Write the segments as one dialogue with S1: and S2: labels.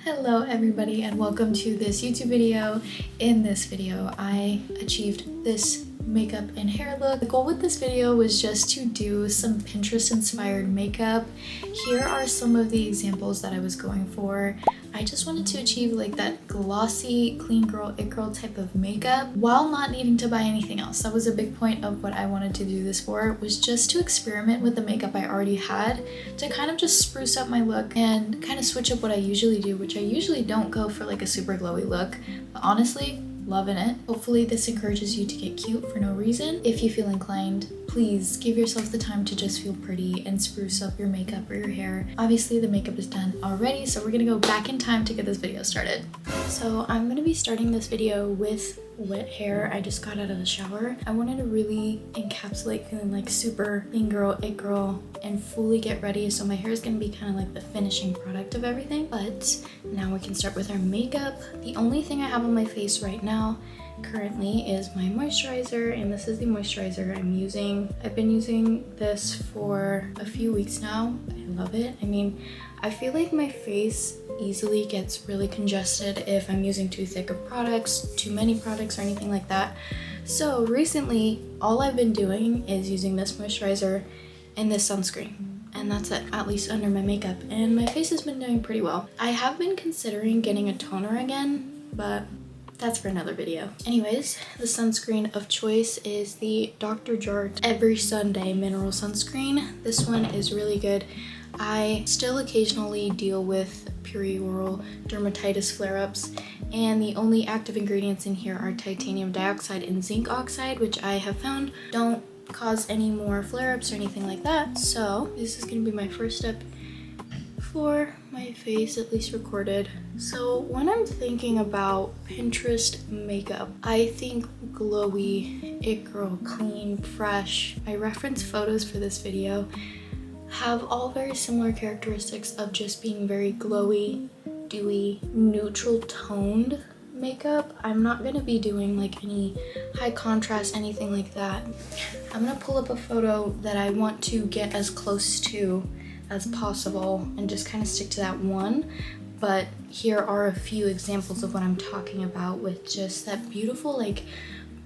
S1: Hello everybody and welcome to this YouTube video. In this video, I achieved this makeup and hair look. The goal with this video was just to do some Pinterest inspired makeup. Here are some of the examples that I was going for. I just wanted to achieve like that glossy, clean girl, it girl type of makeup while not needing to buy anything else. That was a big point of what I wanted to do this for, was just to experiment with the makeup I already had to kind of just spruce up my look and kind of switch up what I usually do, which I usually don't go for like a super glowy look, but honestly, loving it. Hopefully this encourages you to get cute for no reason. If you feel inclined, please give yourself the time to just feel pretty and spruce up your makeup or your hair. Obviously the makeup is done already, so we're gonna go back in time to get this video started. So I'm gonna be starting this video with wet hair. I just got out of the shower. I wanted to really encapsulate feeling like super clean girl, it girl, and fully get ready. So my hair is gonna be kind of like the finishing product of everything. But now we can start with our makeup. The only thing I have on my face right now currently is my moisturizer, and this is the moisturizer I'm using. I've been using this for a few weeks now. I love it. I mean, I feel like my face easily gets really congested if I'm using too thick of products, too many products, or anything like that. So recently, all I've been doing is using this moisturizer and this sunscreen. And that's it, at least under my makeup. And my face has been doing pretty well. I have been considering getting a toner again, but that's for another video. Anyways, the sunscreen of choice is the Dr. Jart Every Sunday Mineral Sunscreen. This one is really good. I still occasionally deal with perioral dermatitis flare-ups, and the only active ingredients in here are titanium dioxide and zinc oxide, which I have found don't cause any more flare-ups or anything like that. So this is going to be my first step for my face, at least recorded. So when I'm thinking about Pinterest makeup, I think glowy, it girl, clean, fresh. I reference photos for this video have all very similar characteristics of just being very glowy, dewy, neutral toned makeup. I'm not gonna be doing like any high contrast, anything like that. I'm gonna pull up a photo that I want to get as close to as possible and just kind of stick to that one. But here are a few examples of what I'm talking about with just that beautiful like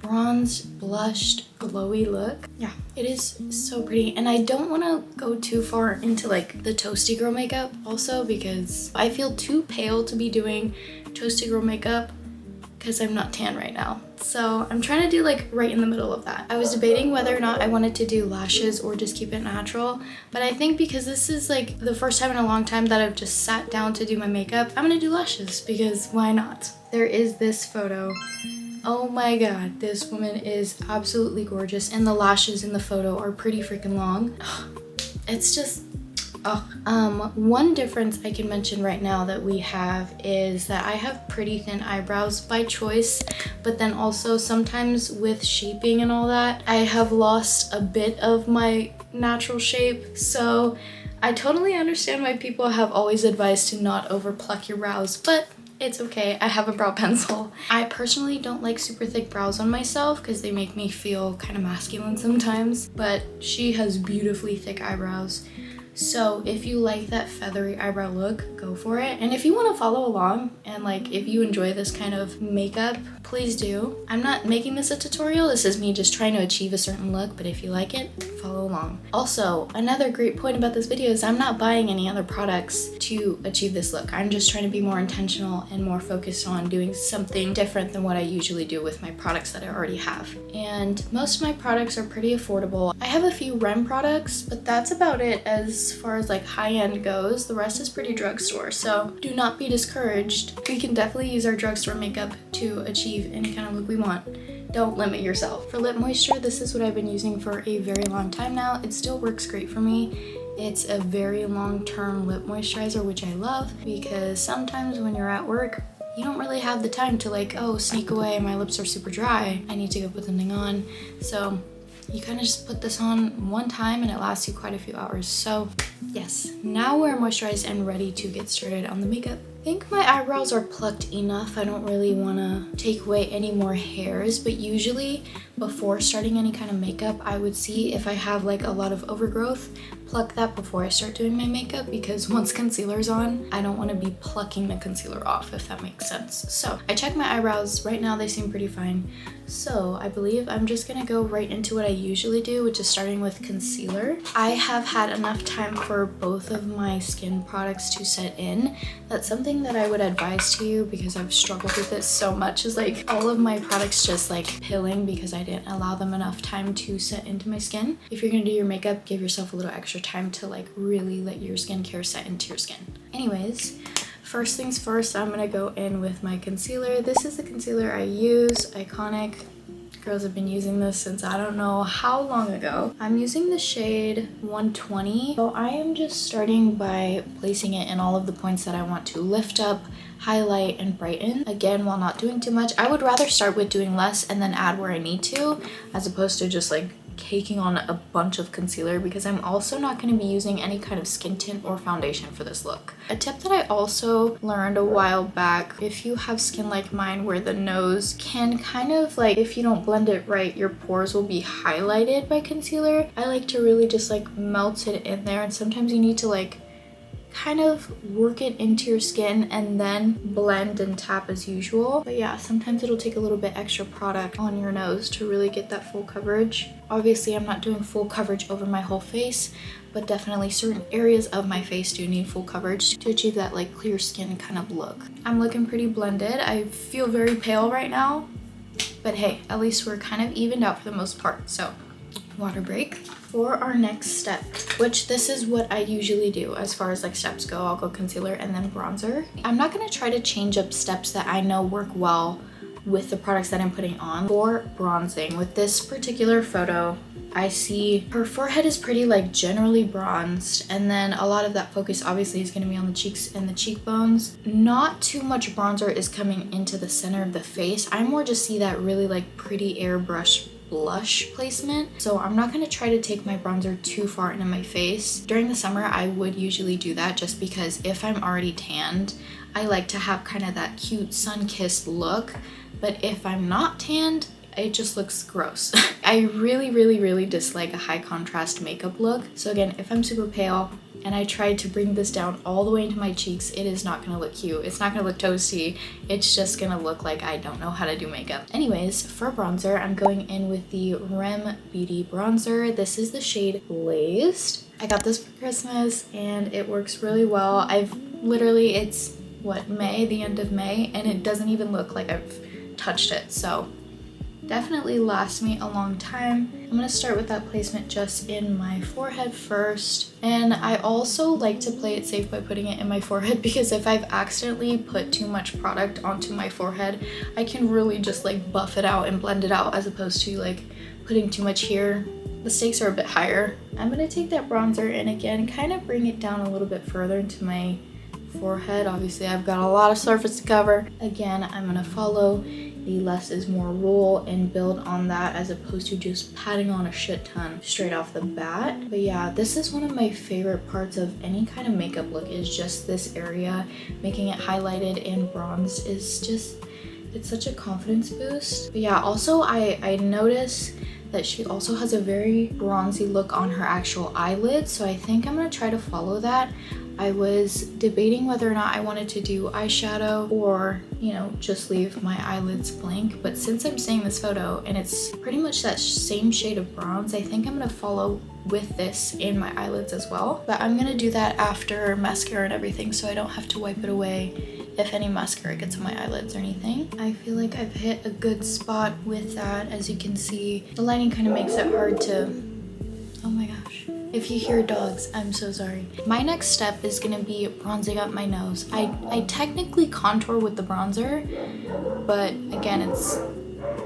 S1: bronze blushed glowy look. Yeah, it is so pretty. And I don't want to go too far into like the toasty girl makeup also, because I feel too pale to be doing toasty girl makeup because I'm not tan right now. So I'm trying to do like right in the middle of that. I was debating whether or not I wanted to do lashes or just keep it natural, but I think because this is like the first time in a long time that I've just sat down to do my makeup, I'm gonna do lashes because why not? There is this photo. Oh my god, this woman is absolutely gorgeous, and the lashes in the photo are pretty freaking long. It's just, one difference I can mention right now that we have is that I have pretty thin eyebrows by choice, but then also sometimes with shaping and all that, I have lost a bit of my natural shape. So I totally understand why people have always advised to not over pluck your brows, but it's okay, I have a brow pencil. I personally don't like super thick brows on myself because they make me feel kind of masculine sometimes, but she has beautifully thick eyebrows. So if you like that feathery eyebrow look, go for it. And if you want to follow along and like if you enjoy this kind of makeup, please do. I'm not making this a tutorial, this is me just trying to achieve a certain look, but if you like it, follow along. Also, another great point about this video is I'm not buying any other products to achieve this look. I'm just trying to be more intentional and more focused on doing something different than what I usually do with my products that I already have. And most of my products are pretty affordable. I have a few REM products, but that's about it as far as like high-end goes. The rest is pretty drugstore, so do not be discouraged. We can definitely use our drugstore makeup to achieve any kind of look we want. Don't limit yourself. For lip moisture, this is what I've been using for a very long time now. It still works great for me. It's a very long-term lip moisturizer, which I love because sometimes when you're at work, you don't really have the time to like, oh, sneak away, my lips are super dry, I need to go put something on. So you kind of just put this on one time and it lasts you quite a few hours. So yes, now we're moisturized and ready to get started on the makeup. think my eyebrows are plucked enough. I don't really want to take away any more hairs, but usually before starting any kind of makeup, I would see if I have like a lot of overgrowth, pluck that before I start doing my makeup, because once concealer's on, I don't want to be plucking the concealer off, if that makes sense. So I checked my eyebrows. Right now they seem pretty fine. So I believe I'm just gonna go right into what I usually do, which is starting with concealer. I have had enough time for both of my skin products to set in. That's something that I would advise to you because I've struggled with this so much, is like all of my products just like pilling because I didn't allow them enough time to set into my skin. If you're gonna do your makeup, give yourself a little extra time to like really let your skincare set into your skin. Anyways, first things first, I'm gonna go in with my concealer. This is the concealer I use, Iconic. Girls have been using this since I don't know how long ago. I'm using the shade 120. So I am just starting by placing it in all of the points that I want to lift up, highlight, and brighten. Again, while not doing too much. I would rather start with doing less and then add where I need to, as opposed to just like caking on a bunch of concealer, because I'm also not going to be using any kind of skin tint or foundation for this look. A tip that I also learned a while back, if you have skin like mine where the nose can kind of like, if you don't blend it right, your pores will be highlighted by concealer. I like to really just like melt it in there, and sometimes you need to like kind of work it into your skin and then blend and tap as usual. But yeah, sometimes it'll take a little bit extra product on your nose to really get that full coverage. Obviously, I'm not doing full coverage over my whole face, but definitely certain areas of my face do need full coverage to achieve that like clear skin kind of look. I'm looking pretty blended. I feel very pale right now, but hey, at least we're kind of evened out for the most part. So water break. For our next step, which this is what I usually do as far as like steps go, I'll go concealer and then bronzer. I'm not going to try to change up steps that I know work well with the products that I'm putting on. For bronzing, with this particular photo, I see her forehead is pretty like generally bronzed, and then a lot of that focus obviously is going to be on the cheeks and the cheekbones. Not too much bronzer is coming into the center of the face. I more just see that really like pretty airbrush blush placement. So I'm not going to try to take my bronzer too far into my face. During the summer, I would usually do that just because if I'm already tanned, I like to have kind of that cute sun-kissed look. But if I'm not tanned, it just looks gross. I really dislike a high contrast makeup look. So again, if I'm super pale and I tried to bring this down all the way into my cheeks, it is not gonna look cute. It's not gonna look toasty. It's just gonna look like I don't know how to do makeup. Anyways, for bronzer, I'm going in with the Rem Beauty bronzer. This is the shade Blazed. I got this for Christmas and it works really well. It's what, May, the end of May, and it doesn't even look like I've touched it. So definitely lasts me a long time. I'm gonna start with that placement just in my forehead first. And I also like to play it safe by putting it in my forehead, because if I've accidentally put too much product onto my forehead, I can really just like buff it out and blend it out, as opposed to like putting too much here. The stakes are a bit higher. I'm gonna take that bronzer and again, kind of bring it down a little bit further into my forehead. Obviously, I've got a lot of surface to cover. Again, I'm gonna follow the less is more rule and build on that, as opposed to just patting on a shit ton straight off the bat. But yeah, this is one of my favorite parts of any kind of makeup look, is just this area. Making it highlighted and bronzed is just, it's such a confidence boost. But yeah, also I notice that she also has a very bronzy look on her actual eyelids, so I think I'm gonna try to follow that. I was debating whether or not I wanted to do eyeshadow or, you know, just leave my eyelids blank. But since I'm seeing this photo and it's pretty much that same shade of bronze, I think I'm gonna follow with this in my eyelids as well. But I'm gonna do that after mascara and everything, so I don't have to wipe it away if any mascara gets on my eyelids or anything. I feel like I've hit a good spot with that. As you can see, the lighting kind of makes it hard to, oh my gosh. If you hear dogs, I'm so sorry. My next step is gonna be bronzing up my nose. I technically contour with the bronzer, but again, it's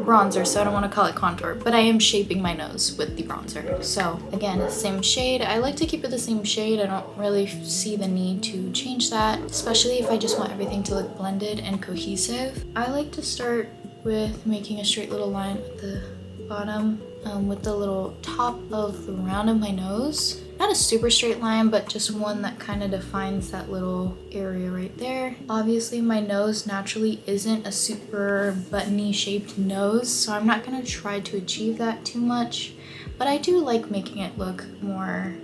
S1: bronzer, so I don't want to call it contour, but I am shaping my nose with the bronzer. So again, same shade. I like to keep it the same shade. I don't really see the need to change that, especially if I just want everything to look blended and cohesive. I like to start with making a straight little line at the bottom with the little top of the round of my nose. Not a super straight line, but just one that kind of defines that little area right there. Obviously my nose naturally isn't a super buttony shaped nose, so I'm not gonna try to achieve that too much, but I do like making it look more,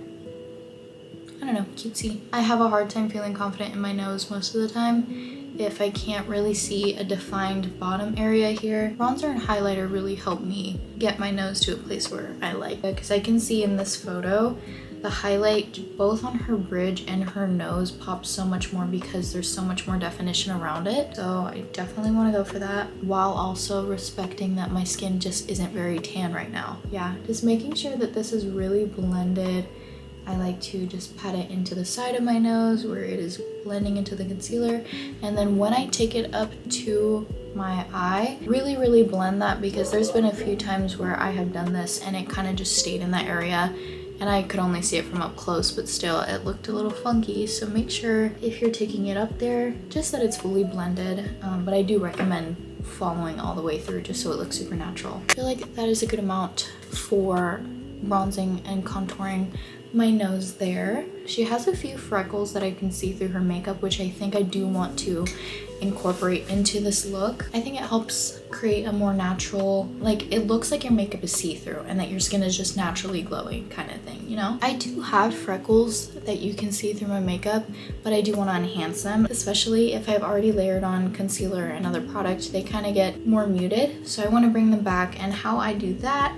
S1: I don't know, cutesy. I have a hard time feeling confident in my nose most of the time if I can't really see a defined bottom area here. Bronzer and highlighter really help me get my nose to a place where I like it, because I can see in this photo the highlight both on her bridge and her nose pops so much more because there's so much more definition around it. So I definitely want to go for that while also respecting that my skin just isn't very tan right now. Yeah, just making sure that this is really blended. I like to just pat it into the side of my nose where it is blending into the concealer, and then when I take it up to my eye, really blend that, because there's been a few times where I have done this and it kind of just stayed in that area and I could only see it from up close, but still it looked a little funky. So make sure if you're taking it up there, just that it's fully blended, but I do recommend following all the way through just so it looks super natural. I feel like that is a good amount for bronzing and contouring my nose there. She has a few freckles that I can see through her makeup, which I think I do want to incorporate into this look. I think it helps create a more natural, like it looks like your makeup is see-through and that your skin is just naturally glowing kind of thing, you know? I do have freckles that you can see through my makeup, but I do want to enhance them, especially if I've already layered on concealer and other products. They kind of get more muted, so I want to bring them back. And how I do that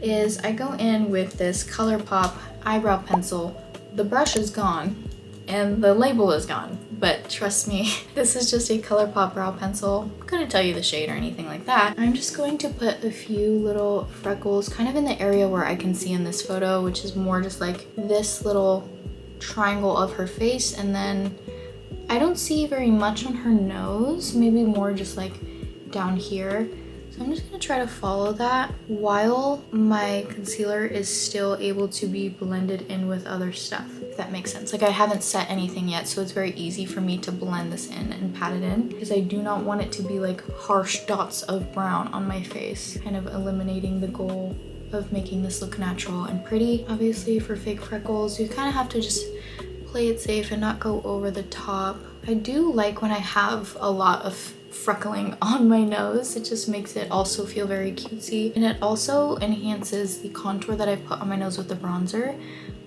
S1: is I go in with this ColourPop eyebrow pencil. The brush is gone and the label is gone, but trust me, this is just a ColourPop brow pencil. I'm gonna tell you the shade or anything like that. I'm just going to put a few little freckles kind of in the area where I can see in this photo, which is more just like this little triangle of her face, and then I don't see very much on her nose, maybe more just like down here. So I'm just gonna try to follow that while my concealer is still able to be blended in with other stuff, if that makes sense. Like I haven't set anything yet, so it's very easy for me to blend this in and pat it in, because I do not want it to be like harsh dots of brown on my face, kind of eliminating the goal of making this look natural and pretty. Obviously for fake freckles, you kind of have to just play it safe and not go over the top. I do like when I have a lot of freckling on my nose. It just makes it also feel very cutesy, and it also enhances the contour that I put on my nose with the bronzer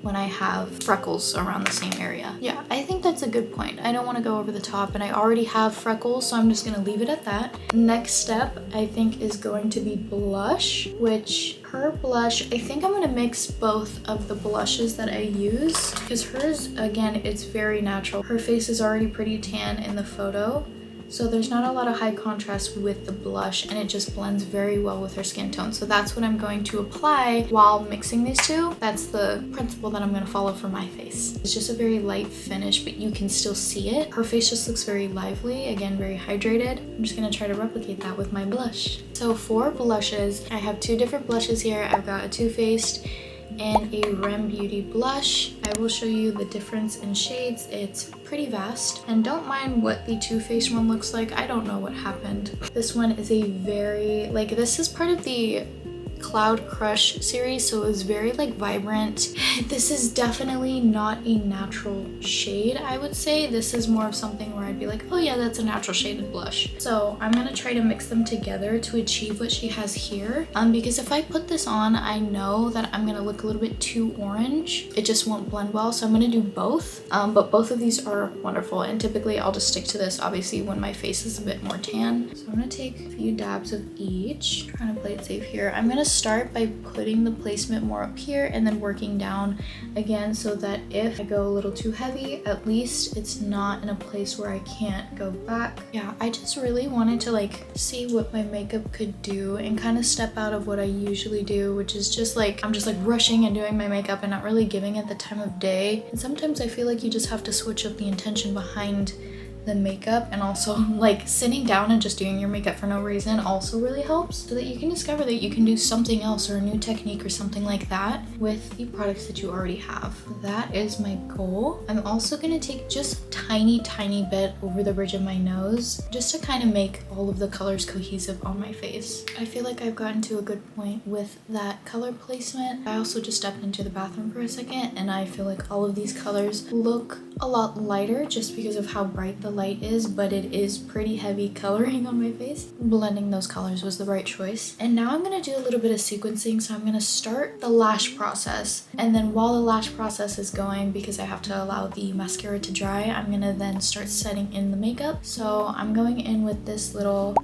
S1: when I have freckles around the same area. Yeah, I think that's a good point. I don't want to go over the top, and I already have freckles, so I'm just gonna leave it at that. Next step I think is going to be blush, which her blush, I think I'm gonna mix both of the blushes that I use, because hers, again, it's very natural. Her face is already pretty tan in the photo, so there's not a lot of high contrast with the blush, and it just blends very well with her skin tone. So that's what I'm going to apply while mixing these two. That's the principle that I'm gonna follow for my face. It's just a very light finish, but you can still see it. Her face just looks very lively, again, very hydrated. I'm just gonna try to replicate that with my blush. So for blushes, I have two different blushes here. I've got a Too Faced and a Rem Beauty blush. I will show you the difference in shades. It's pretty vast, and don't mind what the Too Faced one looks like. I don't know what happened. This one is a very, like, this is part of the Cloud Crush series, so it was very like vibrant. This is definitely not a natural shade, I would say. This is more of something where I'd be like, oh yeah, that's a natural shaded blush. So I'm gonna try to mix them together to achieve what she has here, because if I put this on, I know that I'm gonna look a little bit too orange. It just won't blend well, so I'm gonna do both, but both of these are wonderful, and typically I'll just stick to this obviously when my face is a bit more tan. So I'm gonna take a few dabs of each, trying to play it safe here. I'm gonna start by putting the placement more up here and then working down again, so that if I go a little too heavy, at least it's not in a place where I can't go back. Yeah, I just really wanted to like see what my makeup could do and kind of step out of what I usually do, which is just like, I'm just like rushing and doing my makeup and not really giving it the time of day. And sometimes I feel like you just have to switch up the intention behind the makeup, and also like sitting down and just doing your makeup for no reason also really helps, so that you can discover that you can do something else or a new technique or something like that with the products that you already have. That is my goal. I'm also gonna take just a tiny bit over the bridge of my nose just to kind of make all of the colors cohesive on my face. I feel like I've gotten to a good point with that color placement. I also just stepped into the bathroom for a second and I feel like all of these colors look a lot lighter just because of how bright the light is, but it is pretty heavy coloring on my face. Blending those colors was the right choice. And now I'm gonna do a little bit of sequencing. So I'm gonna start the lash process, and then while the lash process is going, because I have to allow the mascara to dry, I'm gonna then start setting in the makeup. So I'm going in with this little,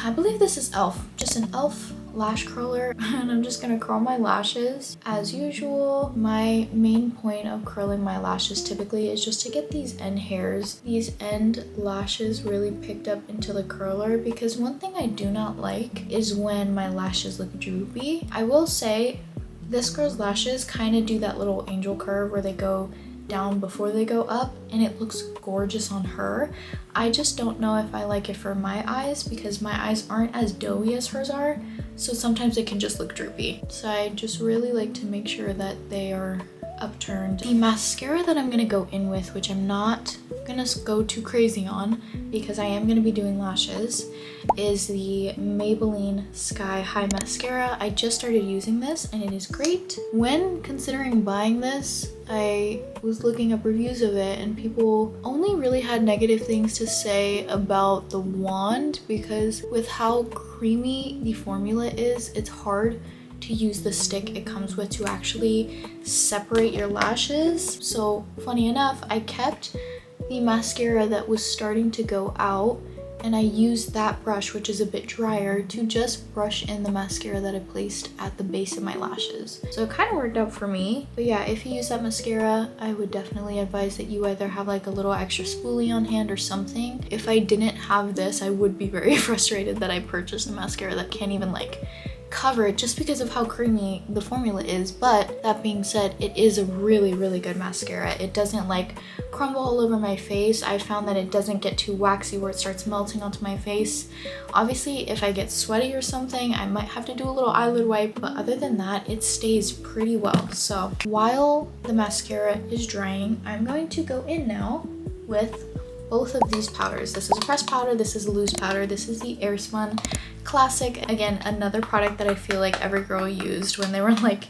S1: I believe this is e.l.f., just an e.l.f. lash curler, and I'm just gonna curl my lashes. As usual, my main point of curling my lashes typically is just to get these end hairs, these end lashes really picked up into the curler, because one thing I do not like is when my lashes look droopy. I will say this girl's lashes kind of do that little angel curve where they go down before they go up, and it looks gorgeous on her. I just don't know if I like it for my eyes, because my eyes aren't as doughy as hers are, so sometimes it can just look droopy. So I just really like to make sure that they are upturned. The mascara that I'm gonna go in with, which I'm not gonna go too crazy on because I am gonna be doing lashes, is the Maybelline Sky High Mascara. I just started using this and it is great. When considering buying this, I was looking up reviews of it and people only really had negative things to say about the wand, because with how creamy the formula is, it's hard to use the stick it comes with to actually separate your lashes. So funny enough, I kept the mascara that was starting to go out, and I used that brush, which is a bit drier, to just brush in the mascara that I placed at the base of my lashes. So it kind of worked out for me. But yeah, if you use that mascara, I would definitely advise that you either have like a little extra spoolie on hand or something. If I didn't have this, I would be very frustrated that I purchased a mascara that can't even like cover it, just because of how creamy the formula is. But that being said, it is a really good mascara. It doesn't like crumble all over my face. I found that it doesn't get too waxy where it starts melting onto my face. Obviously, if I get sweaty or something, I might have to do a little eyelid wipe, but other than that, it stays pretty well. So while the mascara is drying, I'm going to go in now with both of these powders. This is a pressed powder, this is a loose powder, this is the Airspun Classic. Again, another product that I feel like every girl used when they were like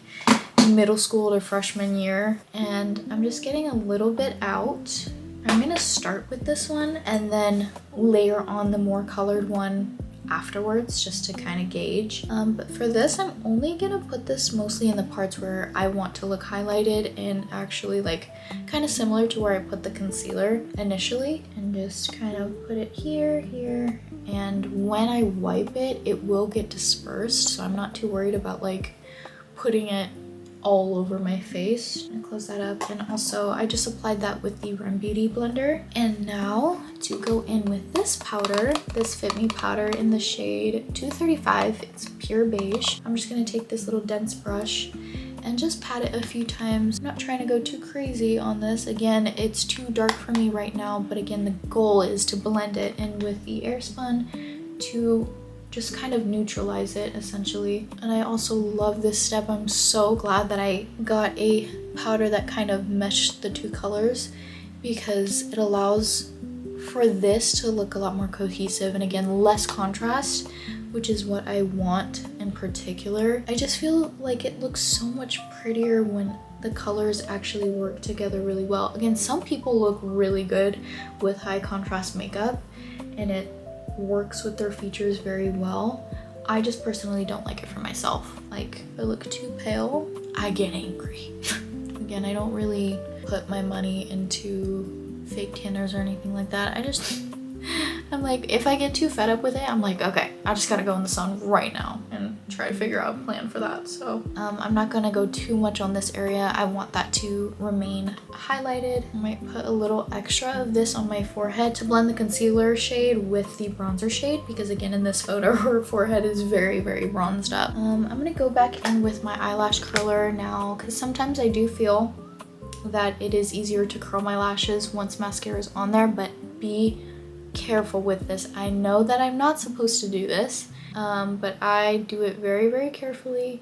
S1: middle school or freshman year. And I'm just getting a little bit out. I'm gonna start with this one and then layer on the more colored one afterwards, just to kind of gauge. But for this, I'm only gonna put this mostly in the parts where I want to look highlighted, and actually like kind of similar to where I put the concealer initially, and just kind of put it here, and when I wipe it, it will get dispersed, so I'm not too worried about like putting it all over my face. And close that up. And also I just applied that with the Rem Beauty blender. And now to go in with this powder, this Fit Me powder in the shade 235. It's pure beige. I'm just gonna take this little dense brush and just pat it a few times. I'm not trying to go too crazy on this. Again, it's too dark for me right now, but again, the goal is to blend it in with the Airspun to just kind of neutralize it essentially. And I also love this step. I'm so glad that I got a powder that kind of meshed the two colors, because it allows for this to look a lot more cohesive and again, less contrast, which is what I want in particular. I just feel like it looks so much prettier when the colors actually work together really well. Again, some people look really good with high contrast makeup and it works with their features very well. I just personally don't like it for myself. Like, if I look too pale, I get angry. Again, I don't really put my money into fake tanners or anything like that. I'm like, if I get too fed up with it, I'm like, okay, I just gotta go in the sun right now and try to figure out a plan for that. So I'm not gonna go too much on this area. I want that to remain highlighted. I might put a little extra of this on my forehead to blend the concealer shade with the bronzer shade, because again, in this photo, her forehead is very bronzed up. I'm gonna go back in with my eyelash curler now, because sometimes I do feel that it is easier to curl my lashes once mascara is on there, but be careful with this. I know that I'm not supposed to do this, but I do it very, very carefully.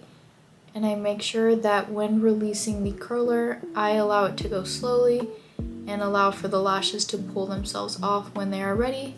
S1: And I make sure that when releasing the curler, I allow it to go slowly and allow for the lashes to pull themselves off when they are ready.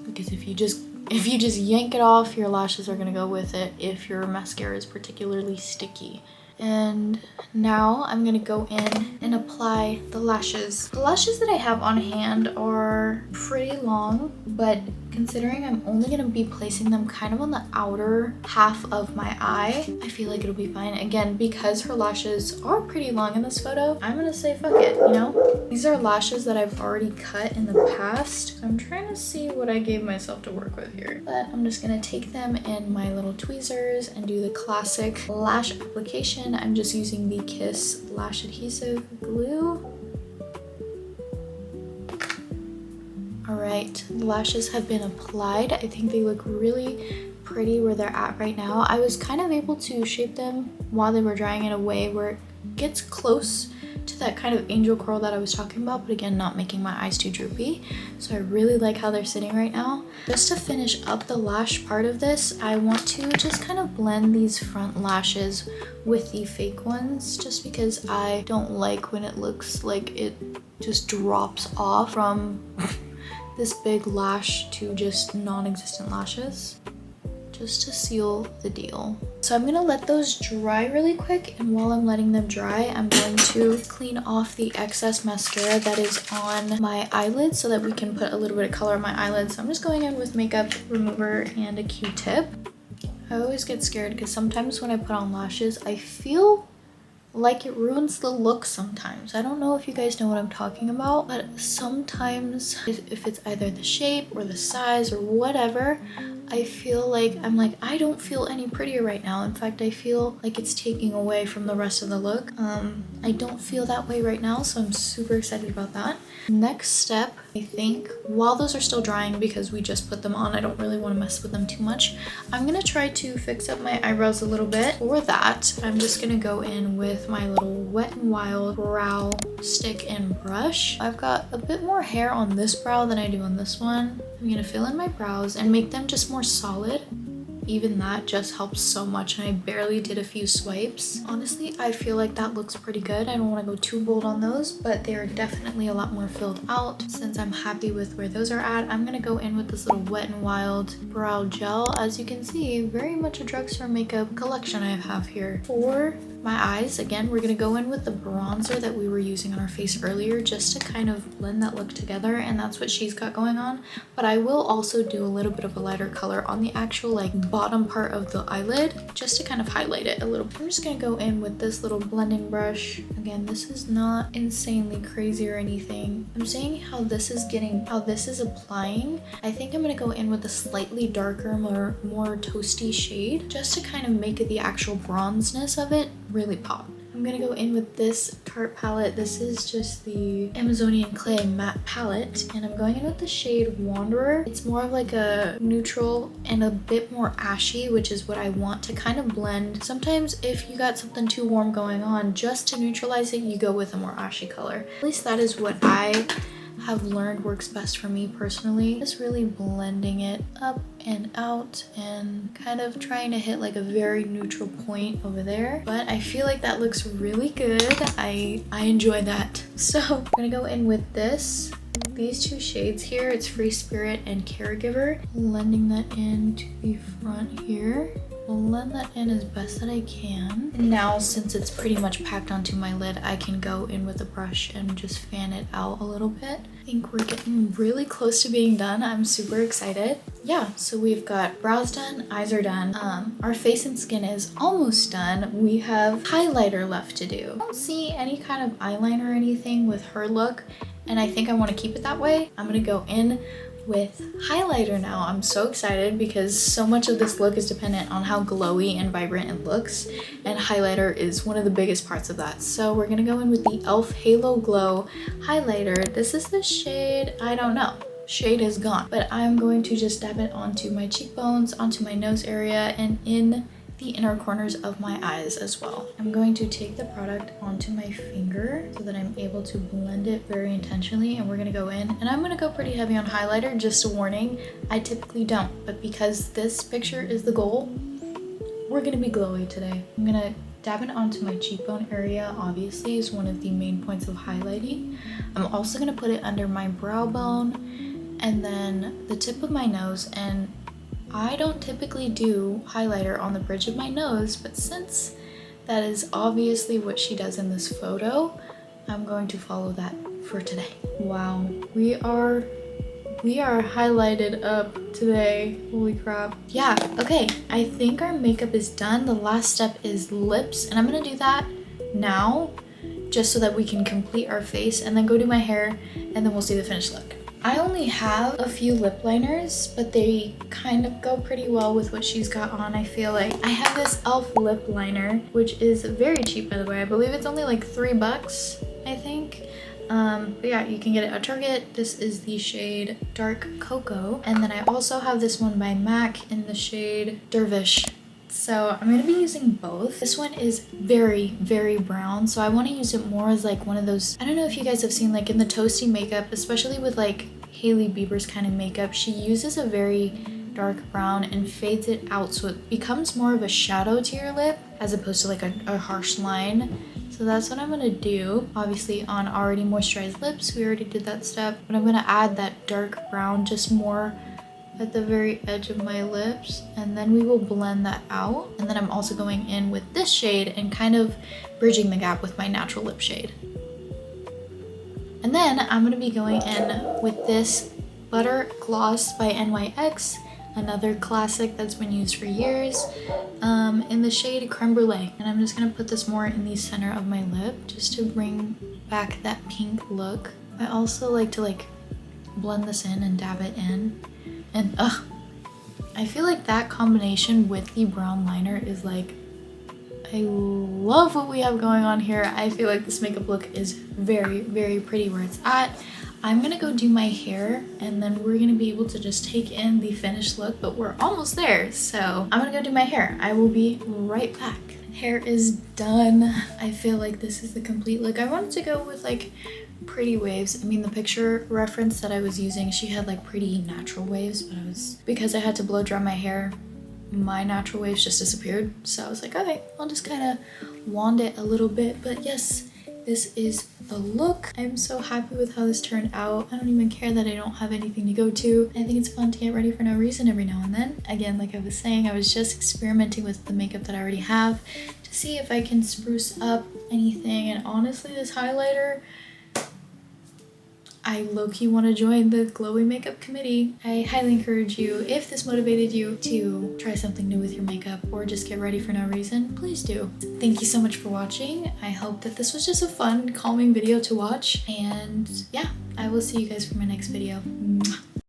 S1: Because if you just yank it off, your lashes are gonna go with it if your mascara is particularly sticky. And now I'm gonna go in and apply the lashes. The lashes that I have on hand are pretty long, but considering I'm only gonna be placing them kind of on the outer half of my eye, I feel like it'll be fine. Again, because her lashes are pretty long in this photo, I'm gonna say fuck it, you know? These are lashes that I've already cut in the past. So I'm trying to see what I gave myself to work with here. But I'm just gonna take them in my little tweezers and do the classic lash application. I'm just using the Kiss Lash Adhesive Glue. Alright, the lashes have been applied. I think they look really pretty where they're at right now. I was kind of able to shape them while they were drying in a way where it gets close to that kind of angel curl that I was talking about, but again, not making my eyes too droopy. So I really like how they're sitting right now. Just to finish up the lash part of this, I want to just kind of blend these front lashes with the fake ones, just because I don't like when it looks like it just drops off from this big lash to just non-existent lashes, just to seal the deal. So I'm gonna let those dry really quick, and while I'm letting them dry, I'm going to clean off the excess mascara that is on my eyelids so that we can put a little bit of color on my eyelids. So I'm just going in with makeup remover and a Q-tip. I always get scared because sometimes when I put on lashes, I feel like it ruins the look sometimes. I don't know if you guys know what I'm talking about, but sometimes if it's either the shape or the size or whatever, I feel like I don't feel any prettier right now. In fact, I feel like it's taking away from the rest of the look. I don't feel that way right now, so I'm super excited about that. Next step, I think, while those are still drying, because we just put them on, I don't really want to mess with them too much, I'm gonna try to fix up my eyebrows a little bit. For that, I'm just gonna go in with my little Wet n Wild brow stick and brush. I've got a bit more hair on this brow than I do on this one. I'm gonna fill in my brows and make them just more solid. Even that just helps so much, and I barely did a few swipes. Honestly, I feel like that looks pretty good. I don't want to go too bold on those, but they are definitely a lot more filled out. Since I'm happy with where those are at, I'm gonna go in with this little Wet n Wild brow gel. As you can see, very much a drugstore makeup collection I have here. For my eyes, again, we're gonna go in with the bronzer that we were using on our face earlier, just to kind of blend that look together, and that's what she's got going on. But I will also do a little bit of a lighter color on the actual like bottom part of the eyelid, just to kind of highlight it a little. I'm just gonna go in with this little blending brush. Again, this is not insanely crazy or anything. I'm saying how this is applying. I think I'm gonna go in with a slightly darker, more toasty shade, just to kind of make it the actual bronzeness of it really pop. I'm gonna go in with this Tarte palette. This is just the Amazonian Clay matte palette, and I'm going in with the shade Wanderer. It's more of like a neutral and a bit more ashy, which is what I want to kind of blend. Sometimes if you got something too warm going on, just to neutralize it, you go with a more ashy color. At least that is what I have learned works best for me personally. Just really blending it up and out and kind of trying to hit like a very neutral point over there. But I feel like that looks really good. I enjoy that. So I'm gonna go in with these two shades here. It's Free Spirit and Caregiver. Blending that into the front here. Blend that in as best that I can. And now, since it's pretty much packed onto my lid, I can go in with a brush and just fan it out a little bit. I think we're getting really close to being done. I'm super excited. Yeah, so we've got brows done, eyes are done. Our face and skin is almost done. We have highlighter left to do. I don't see any kind of eyeliner or anything with her look, and I think I want to keep it that way. I'm gonna go in with highlighter now. I'm so excited because so much of this look is dependent on how glowy and vibrant it looks, and highlighter is one of the biggest parts of that. So we're gonna go in with the e.l.f. Halo Glow highlighter. This is the shade, I don't know. Shade is gone, but I'm going to just dab it onto my cheekbones, onto my nose area, and in the inner corners of my eyes as well. I'm going to take the product onto my finger so that I'm able to blend it very intentionally, and we're gonna go in, and I'm gonna go pretty heavy on highlighter, just a warning. I typically don't, but because this picture is the goal, we're gonna be glowy today. I'm gonna dab it onto my cheekbone area, obviously, is one of the main points of highlighting. I'm also gonna put it under my brow bone and then the tip of my nose, and I don't typically do highlighter on the bridge of my nose, but since that is obviously what she does in this photo, I'm going to follow that for today. Wow, we are highlighted up today. Holy crap. Yeah, okay, I think our makeup is done. The last step is lips, and I'm gonna do that now just so that we can complete our face and then go do my hair, and then we'll see the finished look. I only have a few lip liners, but they kind of go pretty well with what she's got on, I feel like. I have this e.l.f. lip liner, which is very cheap, by the way. I believe it's only like $3, I think. But yeah, you can get it at Target. This is the shade Dark Cocoa. And then I also have this one by MAC in the shade Dervish. So I'm gonna be using both. This one is very, very brown, so I want to use it more as like one of those, I don't know if you guys have seen like in the toasty makeup, especially with like Hailey Bieber's kind of makeup, she uses a very dark brown and fades it out so it becomes more of a shadow to your lip as opposed to like a harsh line. So that's what I'm gonna do. Obviously on already moisturized lips, we already did that step, but I'm gonna add that dark brown just more at the very edge of my lips, and then we will blend that out. And then I'm also going in with this shade and kind of bridging the gap with my natural lip shade. And then I'm gonna be going in with this Butter Gloss by NYX, another classic that's been used for years, in the shade Creme Brulee. And I'm just gonna put this more in the center of my lip just to bring back that pink look. I also like to like blend this in and dab it in. And I feel like that combination with the brown liner is like, I love what we have going on here. I feel like this makeup look is very, very pretty where it's at. I'm gonna go do my hair, and then we're gonna be able to just take in the finished look, but we're almost there. So I'm gonna go do my hair. I will be right back. Hair is done. I feel like this is the complete look. I wanted to go with like pretty waves. I mean, the picture reference that I was using, she had like pretty natural waves, but because I had to blow dry my hair, my natural waves just disappeared. So I was like, okay, I'll just kind of wand it a little bit. But yes, this is the look. I'm so happy with how this turned out. I don't even care that I don't have anything to go to. I think it's fun to get ready for no reason every now and then. Again, like I was saying, I was just experimenting with the makeup that I already have to see if I can spruce up anything. And honestly, this highlighter, I low-key want to join the glowy makeup committee. I highly encourage you, if this motivated you to try something new with your makeup or just get ready for no reason, please do. Thank you so much for watching. I hope that this was just a fun, calming video to watch. And yeah, I will see you guys for my next video. Mwah.